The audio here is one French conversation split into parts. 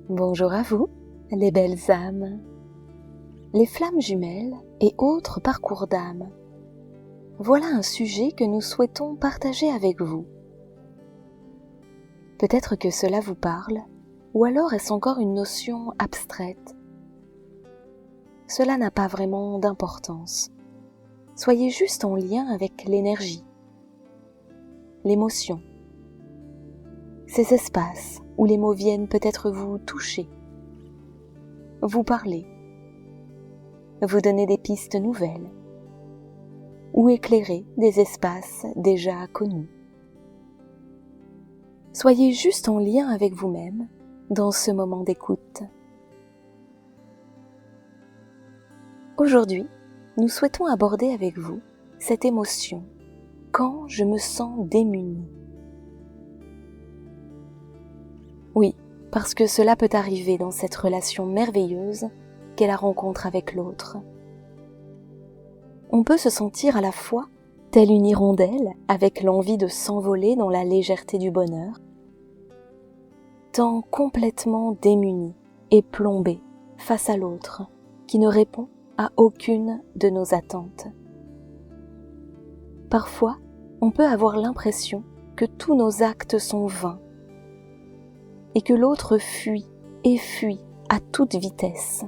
Bonjour à vous, les belles âmes. Les flammes jumelles et autres parcours d'âme. Voilà un sujet que nous souhaitons partager avec vous. Peut-être que cela vous parle, ou alors est-ce encore une notion abstraite. Cela n'a pas vraiment d'importance. Soyez juste en lien avec l'énergie, l'émotion, ces espaces où les mots viennent peut-être vous toucher, vous parler, vous donner des pistes nouvelles ou éclairer des espaces déjà connus. Soyez juste en lien avec vous-même dans ce moment d'écoute. Aujourd'hui, nous souhaitons aborder avec vous cette émotion quand je me sens démunie. Oui, parce que cela peut arriver dans cette relation merveilleuse qu'est la rencontre avec l'autre. On peut se sentir à la fois telle une hirondelle avec l'envie de s'envoler dans la légèreté du bonheur, tant complètement démunie et plombée face à l'autre qui ne répond à aucune de nos attentes. Parfois, on peut avoir l'impression que tous nos actes sont vains et que l'autre fuit et fuit à toute vitesse.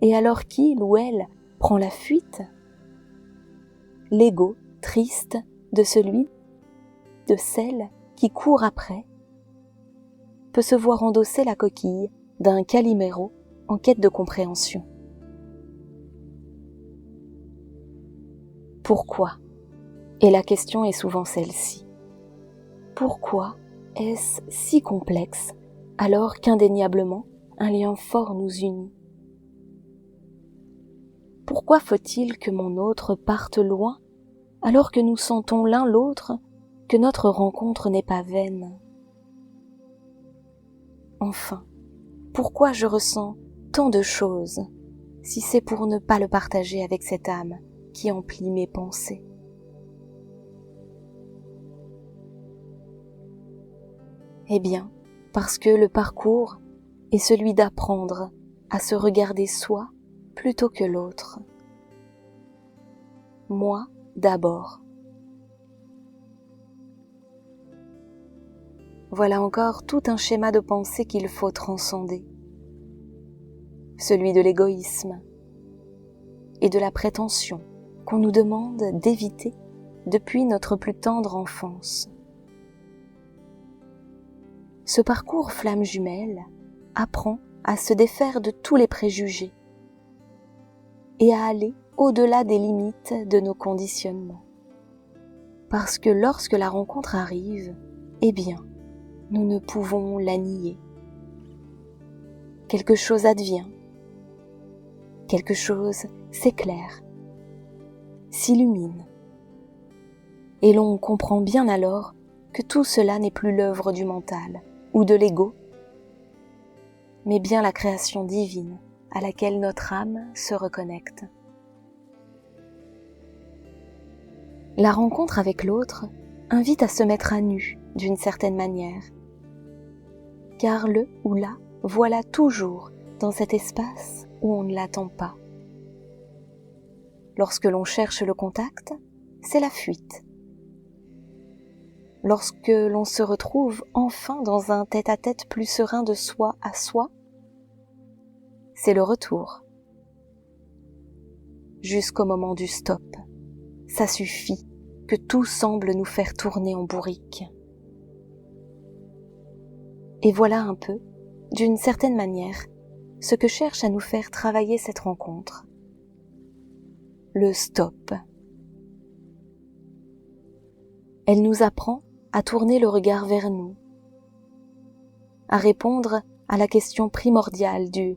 Et alors qu'il ou elle prend la fuite, l'ego triste de celui, de celle qui court après, peut se voir endosser la coquille d'un Calimero en quête de compréhension. Pourquoi ? Et la question est souvent celle-ci. Pourquoi est-ce si complexe alors qu'indéniablement un lien fort nous unit ? Pourquoi faut-il que mon autre parte loin alors que nous sentons l'un l'autre que notre rencontre n'est pas vaine ? Enfin, pourquoi je ressens tant de choses si c'est pour ne pas le partager avec cette âme qui emplit mes pensées ? Eh bien, parce que le parcours est celui d'apprendre à se regarder soi plutôt que l'autre. Moi d'abord. Voilà encore tout un schéma de pensée qu'il faut transcender. Celui de l'égoïsme et de la prétention qu'on nous demande d'éviter depuis notre plus tendre enfance. Ce parcours flamme jumelle apprend à se défaire de tous les préjugés et à aller au-delà des limites de nos conditionnements. Parce que lorsque la rencontre arrive, eh bien, nous ne pouvons la nier. Quelque chose advient, quelque chose s'éclaire, s'illumine, et l'on comprend bien alors que tout cela n'est plus l'œuvre du mental ou de l'ego, mais bien la création divine à laquelle notre âme se reconnecte. La rencontre avec l'autre invite à se mettre à nu d'une certaine manière, car le ou la voilà toujours dans cet espace où on ne l'attend pas. Lorsque l'on cherche le contact, c'est la fuite. Lorsque l'on se retrouve enfin dans un tête-à-tête plus serein de soi à soi, c'est le retour. Jusqu'au moment du stop, ça suffit que tout semble nous faire tourner en bourrique. Et voilà un peu, d'une certaine manière, ce que cherche à nous faire travailler cette rencontre. Le stop. Elle nous apprend à tourner le regard vers nous, à répondre à la question primordiale du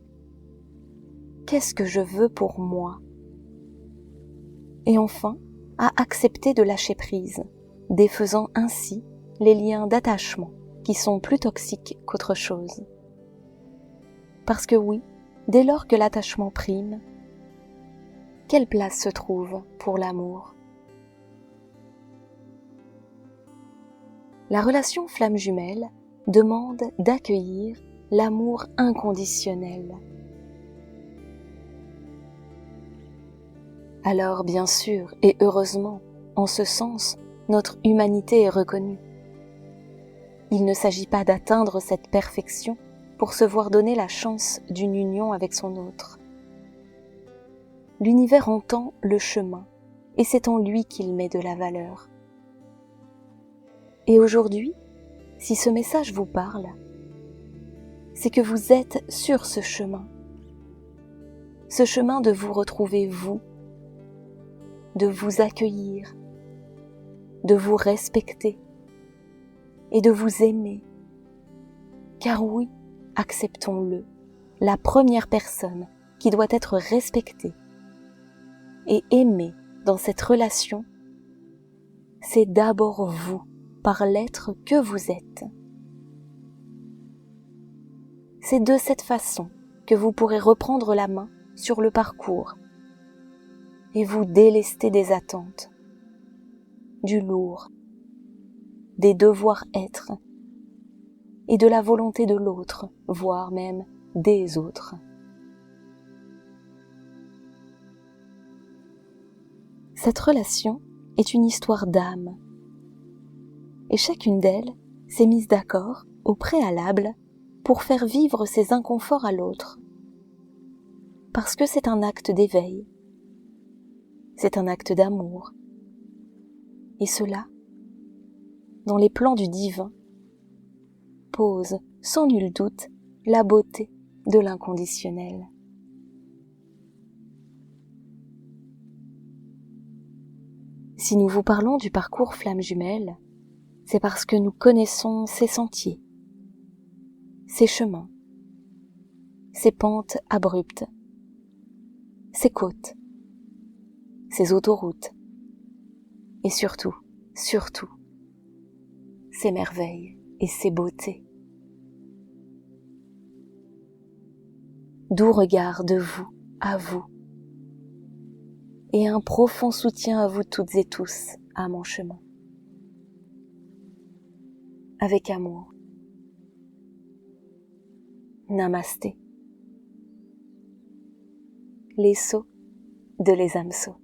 « qu'est-ce que je veux pour moi ?» et enfin à accepter de lâcher prise, défaisant ainsi les liens d'attachement qui sont plus toxiques qu'autre chose. Parce que oui, dès lors que l'attachement prime, quelle place se trouve pour l'amour ? La relation flamme jumelle demande d'accueillir l'amour inconditionnel. Alors bien sûr, et heureusement, en ce sens, notre humanité est reconnue. Il ne s'agit pas d'atteindre cette perfection pour se voir donner la chance d'une union avec son autre. L'univers entend le chemin, et c'est en lui qu'il met de la valeur. Et aujourd'hui, si ce message vous parle, c'est que vous êtes sur ce chemin de vous retrouver vous, de vous accueillir, de vous respecter et de vous aimer. Car oui, acceptons-le, la première personne qui doit être respectée et aimée dans cette relation, c'est d'abord vous, par l'être que vous êtes. C'est de cette façon que vous pourrez reprendre la main sur le parcours et vous délester des attentes, du lourd, des devoirs-être et de la volonté de l'autre, voire même des autres. Cette relation est une histoire d'âme, et chacune d'elles s'est mise d'accord au préalable pour faire vivre ses inconforts à l'autre, parce que c'est un acte d'éveil, c'est un acte d'amour, et cela, dans les plans du divin, pose sans nul doute la beauté de l'inconditionnel. Si nous vous parlons du parcours flamme jumelle, c'est parce que nous connaissons ces sentiers, ces chemins, ces pentes abruptes, ces côtes, ces autoroutes, et surtout, ces merveilles et ces beautés. Doux regard de vous à vous, et un profond soutien à vous toutes et tous à mon chemin. Avec amour. Namasté. Les sauts de Les âmes sauts.